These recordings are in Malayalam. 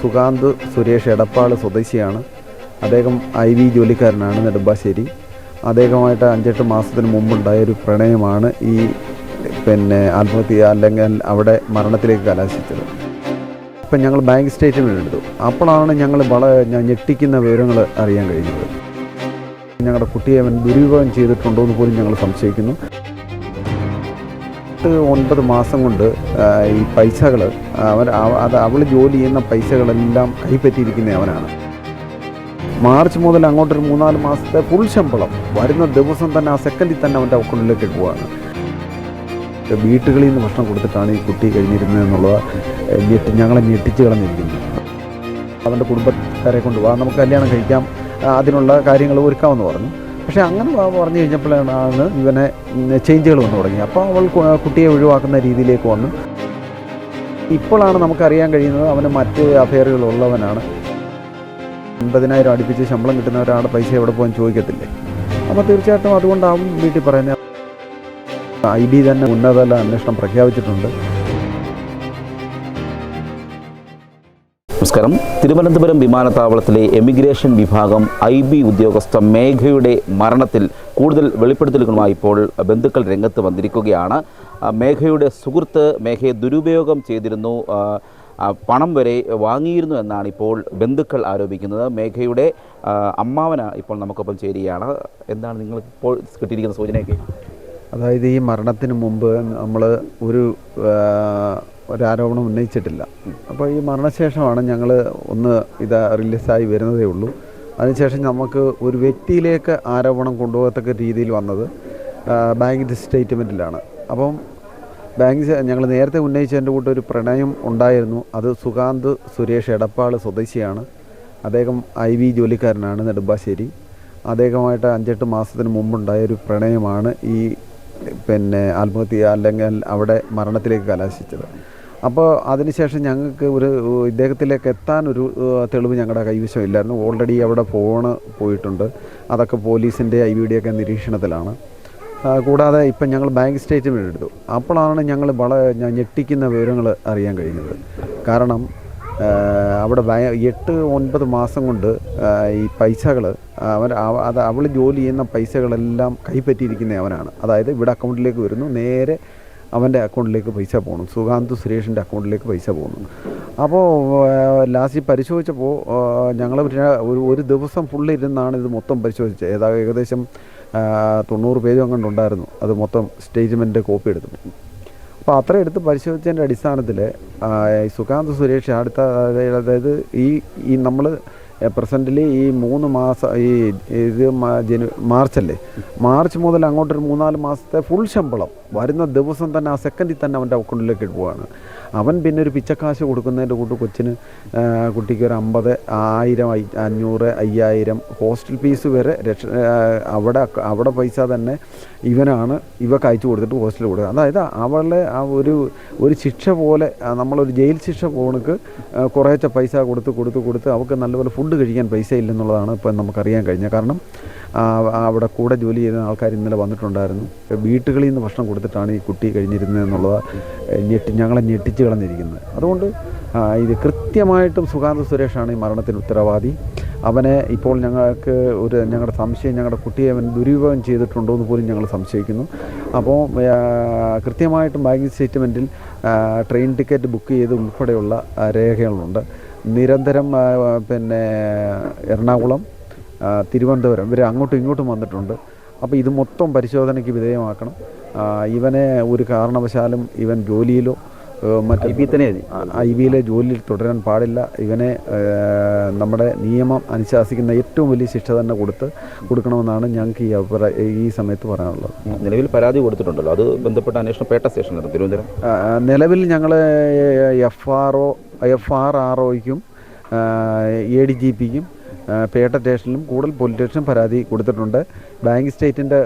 സുകാന്ത് സുരേഷ് എടപ്പാൾ സ്വദേശിയാണ്. അദ്ദേഹം IV ജോലിക്കാരനാണ്, നെടുമ്പാശ്ശേരി. അദ്ദേഹമായിട്ട് 5-8 മാസത്തിന് മുമ്പുണ്ടായൊരു പ്രണയമാണ് ഈ ആത്മഹത്യ അല്ലെങ്കിൽ അവിടെ മരണത്തിലേക്ക് കലാശിച്ചത്. ഇപ്പം ഞങ്ങൾ ബാങ്ക് സ്റ്റേറ്റ്മെൻറ്റ് എടുത്തു. അപ്പോഴാണ് ഞങ്ങൾ ഞെട്ടിക്കുന്ന വിവരങ്ങൾ അറിയാൻ കഴിഞ്ഞത്. ഞങ്ങളുടെ കുട്ടിയെ അവൻ ദുരുപയോഗം ചെയ്തിട്ടുണ്ടോ എന്ന് പോലും ഞങ്ങൾ സംശയിക്കുന്നു. 8-9 മാസം കൊണ്ട് ഈ പൈസകൾ അവൾ ജോലി ചെയ്യുന്ന പൈസകളെല്ലാം കൈപ്പറ്റിയിരിക്കുന്ന അവനാണ്. മാർച്ച് മുതൽ അങ്ങോട്ടൊരു 3-4 മാസത്തെ ഫുൾ ശമ്പളം വരുന്ന ദിവസം തന്നെ ആ സെക്കൻഡിൽ തന്നെ അവൻ്റെ അക്കൗണ്ടിലേക്ക് പോവുകയാണ്. വീട്ടുകളിൽ നിന്ന് ഭക്ഷണം കൊടുത്തിട്ടാണ് ഈ കുട്ടി കഴിഞ്ഞിരുന്നത് എന്നുള്ളത് ഞങ്ങളെ ഞെട്ടിച്ച് കളഞ്ഞിരിക്കുന്നത്. അവൻ്റെ കുടുംബക്കാരെ കൊണ്ടുപോകാം, നമുക്ക് കല്യാണം കഴിക്കാം, അതിനുള്ള കാര്യങ്ങൾ ഒരുക്കാമെന്ന് പറഞ്ഞു. പക്ഷേ അങ്ങനെ പറഞ്ഞു കഴിഞ്ഞപ്പോഴാണ് ഇവനെ ചേഞ്ചുകൾ വന്നു തുടങ്ങി. അപ്പോൾ അവൾ കുട്ടിയെ ഒഴിവാക്കുന്ന രീതിയിലേക്ക് വന്നു. ഇപ്പോഴാണ് നമുക്കറിയാൻ കഴിയുന്നത് അവന് മറ്റ് അഫെയറുകളുള്ളവനാണ്. 50,000 അടുപ്പിച്ച് ശമ്പളം കിട്ടുന്ന ഒരാളുടെ പൈസ എവിടെ പോകാൻ ചോദിക്കത്തില്ലേ? അപ്പോൾ തീർച്ചയായിട്ടും അതുകൊണ്ടാവും വീട്ടിൽ പറയുന്നത്. IB തന്നെ ഉന്നതതല അന്വേഷണം പ്രഖ്യാപിച്ചിട്ടുണ്ട്. നമസ്കാരം. തിരുവനന്തപുരം വിമാനത്താവളത്തിലെ എമിഗ്രേഷൻ വിഭാഗം IB ഉദ്യോഗസ്ഥ മേഘയുടെ മരണത്തിൽ കൂടുതൽ വെളിപ്പെടുത്തലുകളുമായി ഇപ്പോൾ ബന്ധുക്കൾ രംഗത്ത് വന്നിരിക്കുകയാണ്. മേഘയുടെ സുഹൃത്ത് മേഘയെ ദുരുപയോഗം ചെയ്തിരുന്നു, പണം വരെ വാങ്ങിയിരുന്നു എന്നാണ് ഇപ്പോൾ ബന്ധുക്കൾ ആരോപിക്കുന്നത്. മേഘയുടെ അമ്മാവന ഇപ്പോൾ നമുക്കൊപ്പം ചേരുകയാണ്. എന്താണ് നിങ്ങളിപ്പോൾ കിട്ടിയിരിക്കുന്ന സൂചനയൊക്കെ? അതായത് ഈ മരണത്തിന് മുമ്പ് നമ്മൾ ഒരാരോപണം ഉന്നയിച്ചിട്ടില്ല. അപ്പോൾ ഈ മരണശേഷമാണ് ഞങ്ങൾ ഇത് റിലീസായി വരുന്നതേ ഉള്ളൂ. അതിനുശേഷം നമുക്ക് ഒരു വ്യക്തിയിലേക്ക് ആരോപണം കൊണ്ടുപോകത്തക്ക രീതിയിൽ വന്നത് ബാങ്കിൻ്റെ സ്റ്റേറ്റ്മെൻറ്റിലാണ്. അപ്പം ഞങ്ങൾ നേരത്തെ ഉന്നയിച്ചതിൻ്റെ കൂട്ട് ഒരു പ്രണയം ഉണ്ടായിരുന്നു. അത് സുകാന്ത് സുരേഷ് എടപ്പാൾ സ്വദേശിയാണ്. അദ്ദേഹം IV ജോലിക്കാരനാണ്, നെടുമ്പാശ്ശേരി. അദ്ദേഹമായിട്ട് 5-8 മാസത്തിന് മുമ്പുണ്ടായൊരു പ്രണയമാണ് ഈ ആത്മഹത്യ അല്ലെങ്കിൽ അവിടെ മരണത്തിലേക്ക് കലാശിച്ചത്. അപ്പോൾ അതിനുശേഷം ഞങ്ങൾക്ക് ഇദ്ദേഹത്തിലേക്ക് എത്താനൊരു തെളിവ് ഞങ്ങളുടെ കൈവശം ഇല്ലായിരുന്നു. ഓൾറെഡി അവിടെ പോയിട്ടുണ്ട്. അതൊക്കെ പോലീസിൻ്റെ IBയുടെയൊക്കെ നിരീക്ഷണത്തിലാണ്. കൂടാതെ ഇപ്പം ഞങ്ങൾ ബാങ്ക് സ്റ്റേറ്റ്മെൻറ്റ് എടുത്തു. അപ്പോഴാണ് ഞങ്ങൾ ഞെട്ടിക്കുന്ന വിവരങ്ങൾ അറിയാൻ കഴിഞ്ഞത്. കാരണം അവിടെ 8-9 മാസം കൊണ്ട് ഈ പൈസകൾ അവൾ ജോലി ചെയ്യുന്ന പൈസകളെല്ലാം കൈപ്പറ്റിയിരിക്കുന്ന അവനാണ്. അതായത് ഇവിടെ അക്കൗണ്ടിലേക്ക് വരുന്നു, നേരെ അവൻ്റെ അക്കൗണ്ടിലേക്ക് പൈസ പോകണം, സുകാന്ത് സുരേഷിൻ്റെ അക്കൗണ്ടിലേക്ക് പൈസ പോകുന്നു. അപ്പോൾ ലാസ്റ്റ് പരിശോധിച്ചപ്പോൾ ഞങ്ങൾ ഒരു ദിവസം ഫുള്ളിരുന്നാണ് ഇത് മൊത്തം പരിശോധിച്ചത്. ഏകദേശം 90 പേജ് അങ്ങോട്ടുണ്ടായിരുന്നു. അത് മൊത്തം സ്റ്റേറ്റ്മെൻറ്റ് കോപ്പി എടുത്തു. അപ്പോൾ അത്ര എടുത്ത് പരിശോധിച്ചതിൻ്റെ അടിസ്ഥാനത്തിൽ സുകാന്ത് സുരേഷ് അതായത് ഈ നമ്മൾ പ്രസൻറ്റിൽ ഈ 3 മാസം മാർച്ചല്ലേ, മാർച്ച് മുതൽ അങ്ങോട്ടൊരു 3-4 മാസത്തെ ഫുൾ ശമ്പളം വരുന്ന ദിവസം തന്നെ ആ സെക്കൻഡിൽ തന്നെ അവൻ്റെ അക്കൗണ്ടിലേക്ക് പോവുകയാണ്. അവൻ പിന്നെ ഒരു പിച്ചക്കാശ് കൊടുക്കുന്നതിൻ്റെ കുട്ടിക്ക് ഒരു 50, 1000, 500, 5000 ഹോസ്റ്റൽ ഫീസ് വരെ അവിടെ പൈസ തന്നെ ഇവക്ക് അയച്ചു കൊടുത്തിട്ട് ഹോസ്റ്റലിൽ കൊടുക്കുക. അതായത് അവളെ ആ ഒരു ശിക്ഷ പോലെ, നമ്മളൊരു ജയിൽ ശിക്ഷ പോണക്ക് കുറേശ്ശെ പൈസ കൊടുത്ത് അവൾക്ക് നല്ലപോലെ ഫുഡ് കഴിക്കാൻ പൈസ ഇല്ലെന്നുള്ളതാണ് ഇപ്പം നമുക്കറിയാൻ കഴിഞ്ഞത്. കാരണം അവിടെ കൂടെ ജോലി ചെയ്യുന്ന ആൾക്കാർ ഇന്നലെ വന്നിട്ടുണ്ടായിരുന്നു. വീട്ടുകളിൽ നിന്ന് ഭക്ഷണം കൊടുത്തിട്ടാണ് ഈ കുട്ടി കഴിഞ്ഞിരുന്നത് എന്നുള്ളത് ഞങ്ങളെ ഞെട്ടിച്ച് കളഞ്ഞിരിക്കുന്നത്. അതുകൊണ്ട് ഇത് കൃത്യമായിട്ടും സുകാന്ത് സുരേഷാണ് ഈ മരണത്തിന് ഉത്തരവാദി. അവനെ ഇപ്പോൾ ഞങ്ങളുടെ സംശയം, ഞങ്ങളുടെ കുട്ടിയെ അവൻ ദുരുപയോഗം ചെയ്തിട്ടുണ്ടോ എന്ന് പോലും ഞങ്ങൾ സംശയിക്കുന്നു. അപ്പോൾ കൃത്യമായിട്ടും ബാങ്കിങ് സ്റ്റേറ്റ്മെൻറ്റിൽ ട്രെയിൻ ടിക്കറ്റ് ബുക്ക് ചെയ്ത് ഉൾപ്പെടെയുള്ള രേഖകളുണ്ട്. നിരന്തരം എറണാകുളം, തിരുവനന്തപുരം ഇവർ അങ്ങോട്ടും ഇങ്ങോട്ടും വന്നിട്ടുണ്ട്. അപ്പോൾ ഇത് മൊത്തം പരിശോധനയ്ക്ക് വിധേയമാക്കണം. ഇവനെ ഒരു കാരണവശാലും ഇവൻ ജോലിയിലോ IBയിലെ ജോലിയിൽ തുടരാൻ പാടില്ല. ഇവനെ നമ്മുടെ നിയമം അനുശാസിക്കുന്ന ഏറ്റവും വലിയ ശിക്ഷ തന്നെ കൊടുക്കണമെന്നാണ് ഞങ്ങൾക്ക് ഈ സമയത്ത് പറയാനുള്ളത്. നിലവിൽ പരാതി കൊടുത്തിട്ടുണ്ടല്ലോ, അത് ബന്ധപ്പെട്ട അന്വേഷണം പേട്ട സ്റ്റേഷനിലാണ് തിരുവനന്തപുരം. നിലവിൽ ഞങ്ങൾ FRROയ്ക്കും ADGPക്കും പേട്ട സ്റ്റേഷനിലും കൂടുതൽ പോലീസ് സ്റ്റേഷനും പരാതി കൊടുത്തിട്ടുണ്ട്. ബാങ്ക്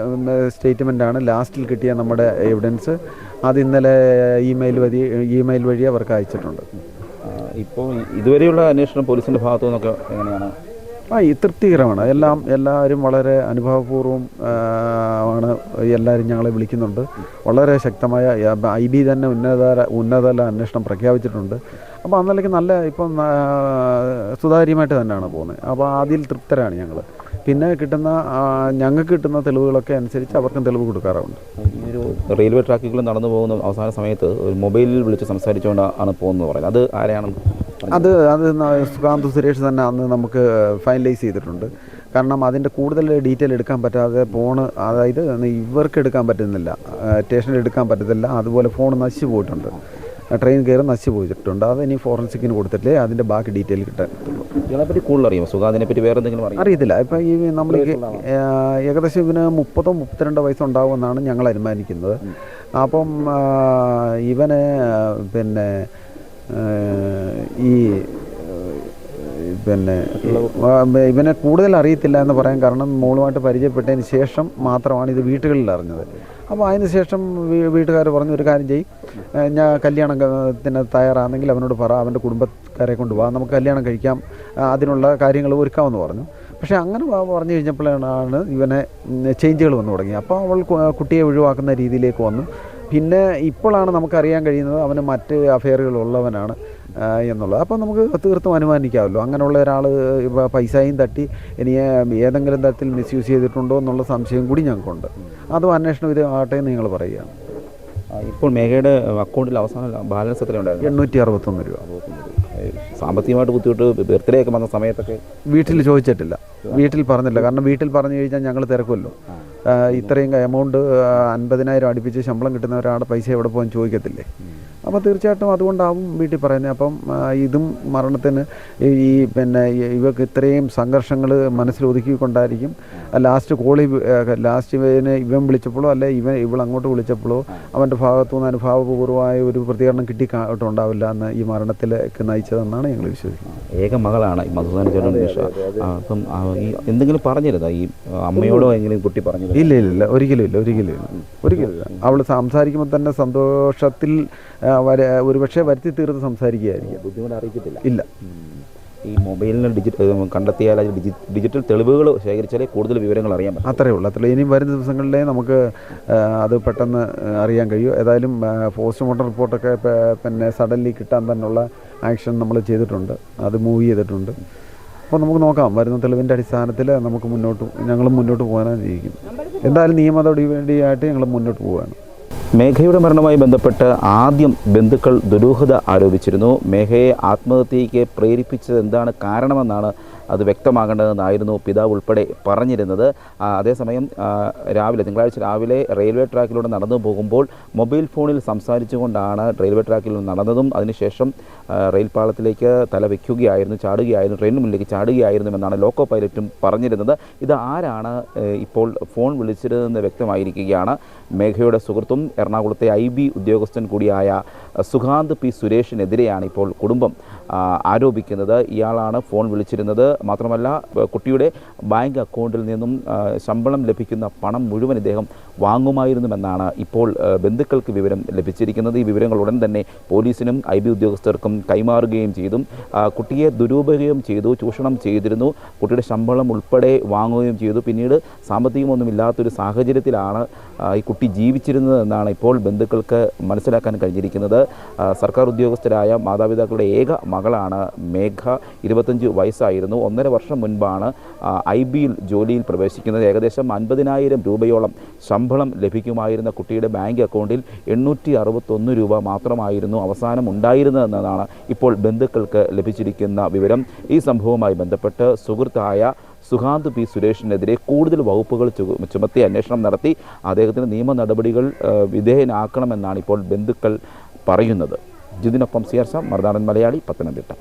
സ്റ്റേറ്റ്മെൻറ്റാണ് ലാസ്റ്റിൽ കിട്ടിയ നമ്മുടെ എവിഡൻസ്. അത് ഇന്നലെ ഇമെയിൽ വഴി അവർക്ക് അയച്ചിട്ടുണ്ട്. ഇപ്പോൾ ഇതുവരെയുള്ള അന്വേഷണം പോലീസിൻ്റെ ഭാഗത്തു നിന്നൊക്കെ എങ്ങനെയാണ്? തൃപ്തികരമാണ്. എല്ലാവരും വളരെ അനുഭവപൂർവ്വം ആണ് എല്ലാവരും ഞങ്ങളെ വിളിക്കുന്നുണ്ട്. വളരെ ശക്തമായ IB തന്നെ ഉന്നതതല അന്വേഷണം പ്രഖ്യാപിച്ചിട്ടുണ്ട്. അപ്പോൾ അന്നലേക്ക് നല്ല ഇപ്പം സുതാര്യമായിട്ട് തന്നെയാണ് പോകുന്നത്. അപ്പോൾ അതിൽ തൃപ്തരാണ് ഞങ്ങൾ. പിന്നെ ഞങ്ങൾക്ക് കിട്ടുന്ന തെളിവുകളൊക്കെ അനുസരിച്ച് അവർക്കും തെളിവ് കൊടുക്കാറുണ്ട്. ഈ ഒരു റെയിൽവേ ട്രാക്കുകൾ നടന്നു പോകുന്ന അവസാന സമയത്ത് ഒരു മൊബൈലിൽ വിളിച്ച് സംസാരിച്ചുകൊണ്ടാണ് പോകുന്നത് പറയുന്നത്. അത് ആരെയാണ്? അത് സുകാന്ത് സുരേഷ് തന്നെ അന്ന് നമുക്ക് ഫൈനലൈസ് ചെയ്തിട്ടുണ്ട്. കാരണം അതിൻ്റെ കൂടുതൽ ഡീറ്റെയിൽ എടുക്കാൻ പറ്റാതെ ഫോണ്, അതായത് ഇവർക്ക് എടുക്കാൻ പറ്റുന്നില്ല, സ്റ്റേഷനിൽ എടുക്കാൻ പറ്റത്തില്ല. അതുപോലെ ഫോൺ നശിച്ചു പോയിട്ടുണ്ട്, ട്രെയിൻ കയറി നശിച്ചു പോയിട്ടുണ്ട്. അത് ഇനി ഫോറൻസിക്കിന് കൊടുത്തിട്ടേ അതിൻ്റെ ബാക്കി ഡീറ്റെയിൽ കിട്ടത്തുള്ളൂ. ഇതിനെപ്പറ്റി കൂടുതൽ അറിയാമോ? സുഗാന്തിനെ പറ്റി വേറെ എന്തെങ്കിലും അറിയത്തില്ല. ഇപ്പം ഈ നമ്മൾ ഏകദേശം ഇവന് 30-32 വയസ്സുണ്ടാവുമെന്നാണ് ഞങ്ങൾ അനുമാനിക്കുന്നത്. അപ്പം ഇവന് പിന്നെ ഇവനെ കൂടുതൽ അറിയത്തില്ല എന്ന് പറയാൻ കാരണം മോളുമായിട്ട് പരിചയപ്പെട്ടതിന് ശേഷം മാത്രമാണ് ഇത് വീട്ടുകളിൽ അറിഞ്ഞത്. അപ്പോൾ അതിന് ശേഷം വീട്ടുകാർ പറഞ്ഞു, ഒരു കാര്യം ചെയ്യും, ഞാൻ കല്യാണത്തിന് തയ്യാറാണെങ്കിൽ അവനോട് പറ, അവൻ്റെ കുടുംബക്കാരെ കൊണ്ട് വാ, നമുക്ക് കല്യാണം കഴിക്കാം, അതിനുള്ള കാര്യങ്ങൾ ഒരുക്കാമെന്ന് പറഞ്ഞു. പക്ഷേ അങ്ങനെ പറഞ്ഞു കഴിഞ്ഞപ്പോഴാണ് ഇവനെ ചേഞ്ചുകൾ വന്നു തുടങ്ങി. അപ്പോൾ അവൾ കുട്ടിയെ ഒഴിവാക്കുന്ന രീതിയിലേക്ക് വന്നു. പിന്നെ ഇപ്പോഴാണ് നമുക്കറിയാൻ കഴിയുന്നത് അവന് മറ്റ് അഫെയറുകളുള്ളവനാണ് എന്നുള്ളത്. അപ്പോൾ നമുക്ക് തീർത്തും അനുമാനിക്കാമല്ലോ, അങ്ങനെയുള്ള ഒരാൾ പൈസയും തട്ടി ഇനി ഏതെങ്കിലും തരത്തിൽ മിസ്യൂസ് ചെയ്തിട്ടുണ്ടോ എന്നുള്ള സംശയം കൂടി ഞങ്ങൾക്കുണ്ട്. അതും അന്വേഷണം ഇത് ആട്ടെ എന്ന് നിങ്ങൾ പറയുകയാണ്. ഇപ്പോൾ മേഘയുടെ അക്കൗണ്ടിൽ അവസാന ബാലൻസ് എത്രയുണ്ടായിരുന്നു? 861 രൂപ. സാമ്പത്തികമായിട്ട് ബുദ്ധിമുട്ട് ബർത്ത്ഡേ ഒക്കെ വന്ന സമയത്തൊക്കെ വീട്ടിൽ ചോദിച്ചിട്ടില്ല, വീട്ടിൽ പറഞ്ഞില്ല. കാരണം വീട്ടിൽ പറഞ്ഞു കഴിഞ്ഞാൽ ഞങ്ങൾ തിരക്കുമല്ലോ. ഇത്രയും എമൗണ്ട് 50,000 അടുപ്പിച്ച് ശമ്പളം കിട്ടുന്ന ഒരാളുടെ പൈസ എവിടെ പോകാൻ ചോദിക്കത്തില്ലേ? അപ്പോൾ തീർച്ചയായിട്ടും അതുകൊണ്ടാവും വീട്ടിൽ പറയുന്നത്. അപ്പം ഇതും മരണത്തിന് പിന്നെ ഇവർക്ക് ഇത്രയും സംഘർഷങ്ങൾ മനസ്സിലൊതുക്കിക്കൊണ്ടായിരിക്കും ലാസ്റ്റ് ഇവൻ വിളിച്ചപ്പോഴോ അല്ലെ ഇവൾ അങ്ങോട്ട് വിളിച്ചപ്പോഴോ അവൻ്റെ ഭാഗത്തുനിന്ന് അനുഭാവപൂർവമായ ഒരു പ്രതികരണം കിട്ടിയിട്ടുണ്ടാവില്ല എന്ന് ഈ മരണത്തിലേക്ക് നയിച്ചതെന്നാണ് ഞങ്ങൾ വിശ്വസിക്കുന്നത്. ഏക മകളാണ് ഈ മധുസൂദന ചേട്ടൻ. അപ്പം ഈ എന്തെങ്കിലും പറഞ്ഞിരുന്നോ ഈ അമ്മയോടോ എങ്കിലും കുട്ടി പറഞ്ഞു? ഇല്ല, ഒരിക്കലും. അവൾ സംസാരിക്കുമ്പോൾ തന്നെ സന്തോഷത്തിൽ ഒരുപക്ഷെ വരുത്തി തീർത്ത് സംസാരിക്കുകയായിരിക്കും. ബുദ്ധിമുട്ട് അറിയിച്ചിട്ടില്ല? ഇല്ല. ഈ മൊബൈലിന് കണ്ടെത്തിയാൽ ഡിജിറ്റൽ തെളിവുകൾ ശേഖരിച്ചാലേ കൂടുതൽ വിവരങ്ങൾ അറിയാൻ പറ്റും. അത്രയേ ഉള്ളൂ. ഇനിയും വരുന്ന ദിവസങ്ങളിലേ നമുക്ക് അത് പെട്ടെന്ന് അറിയാൻ കഴിയും. ഏതായാലും പോസ്റ്റ്മോർട്ടം റിപ്പോർട്ടൊക്കെ പിന്നെ സഡൻലി കിട്ടാൻ തന്നെയുള്ള ആക്ഷൻ നമ്മൾ ചെയ്തിട്ടുണ്ട്, അത് മൂവ് ചെയ്തിട്ടുണ്ട്. അപ്പോൾ നമുക്ക് നോക്കാം, വരുന്ന തെളിവിൻ്റെ അടിസ്ഥാനത്തിൽ ഞങ്ങളും മുന്നോട്ട് പോകാനായിരിക്കും. എന്തായാലും നിയമ നടപടി വേണ്ടിയായിട്ട് ഞങ്ങൾ മുന്നോട്ട് പോവുകയാണ്. മേഘയുടെ മരണവുമായി ബന്ധപ്പെട്ട് ആദ്യം ബന്ധുക്കൾ ദുരൂഹത ആരോപിച്ചിരുന്നു. മേഘയെ ആത്മഹത്യയ്ക്ക് പ്രേരിപ്പിച്ചത് എന്താണ് കാരണമെന്നാണ് അത് വ്യക്തമാകേണ്ടതെന്നായിരുന്നു പിതാവ് ഉൾപ്പെടെ പറഞ്ഞിരുന്നത്. അതേസമയം തിങ്കളാഴ്ച രാവിലെ റെയിൽവേ ട്രാക്കിലൂടെ നടന്നു പോകുമ്പോൾ മൊബൈൽ ഫോണിൽ സംസാരിച്ചുകൊണ്ടാണ് റെയിൽവേ ട്രാക്കിൽ നടന്നതും അതിനുശേഷം റെയിൽ പാളത്തിലേക്ക് തല വയ്ക്കുകയായിരുന്നു, ട്രെയിനിന് മുന്നിലേക്ക് ചാടുകയായിരുന്നുവെന്നാണ് ലോക്കോ പൈലറ്റും പറഞ്ഞിരുന്നത്. ഇത് ആരാണ് ഇപ്പോൾ ഫോൺ വിളിച്ചിരുന്നതെന്ന് വ്യക്തമായിരിക്കുകയാണ്. മേഘയുടെ സുഹൃത്തും എറണാകുളത്തെ IB ഉദ്യോഗസ്ഥൻ കൂടിയായ സുകാന്ത് P സുരേഷിനെതിരെയാണ് ഇപ്പോൾ കുടുംബം ആരോപിക്കുന്നത്. ഇയാളാണ് ഫോൺ വിളിച്ചിരുന്നത്. മാത്രമല്ല കുട്ടിയുടെ ബാങ്ക് അക്കൗണ്ടിൽ നിന്നും ശമ്പളം ലഭിക്കുന്ന പണം മുഴുവൻ ഇദ്ദേഹം വാങ്ങുമായിരുന്നുവെന്നാണ് ഇപ്പോൾ ബന്ധുക്കൾക്ക് വിവരം ലഭിച്ചിരിക്കുന്നത്. ഈ വിവരങ്ങൾ ഉടൻ തന്നെ പോലീസിനും IB ഉദ്യോഗസ്ഥർക്കും കൈമാറുകയും ചെയ്തു. കുട്ടിയെ ദുരുപയോഗം ചെയ്തു, ചൂഷണം ചെയ്തിരുന്നു, കുട്ടിയുടെ ശമ്പളം ഉൾപ്പെടെ വാങ്ങുകയും ചെയ്തു. പിന്നീട് സാമ്പത്തികമൊന്നുമില്ലാത്തൊരു സാഹചര്യത്തിലാണ് ഈ കുട്ടി ജീവിച്ചിരുന്നത് എന്നാണ് ഇപ്പോൾ ബന്ധുക്കൾക്ക് മനസ്സിലാക്കാൻ കഴിഞ്ഞിരിക്കുന്നത്. സർക്കാർ ഉദ്യോഗസ്ഥരായ മാതാപിതാക്കളുടെ ഏക മകളാണ് മേഘ. 25 വയസ്സായിരുന്നു. 1.5 വർഷം മുൻപാണ് IBയിൽ ജോലിയിൽ പ്രവേശിക്കുന്നത്. ഏകദേശം 50,000 രൂപയോളം ശമ്പളം ലഭിക്കുമായിരുന്ന കുട്ടിയുടെ ബാങ്ക് അക്കൗണ്ടിൽ 861 രൂപ മാത്രമായിരുന്നു അവസാനം ഉണ്ടായിരുന്നതെന്നതാണ് ഇപ്പോൾ ബന്ധുക്കൾക്ക് ലഭിച്ചിരിക്കുന്ന വിവരം. ഈ സംഭവവുമായി ബന്ധപ്പെട്ട് സുഹൃത്തായ സുകാന്ത് P സുരേഷിനെതിരെ കൂടുതൽ വകുപ്പുകൾ ചുമത്തി അന്വേഷണം നടത്തി അദ്ദേഹത്തിന് നിയമ നടപടികൾ വിധേയനാക്കണമെന്നാണ് ഇപ്പോൾ ബന്ധുക്കൾ പറയുന്നത്. ജിതിനൊപ്പം CR മറുനാടൻ മലയാളി, പത്തനംതിട്ട.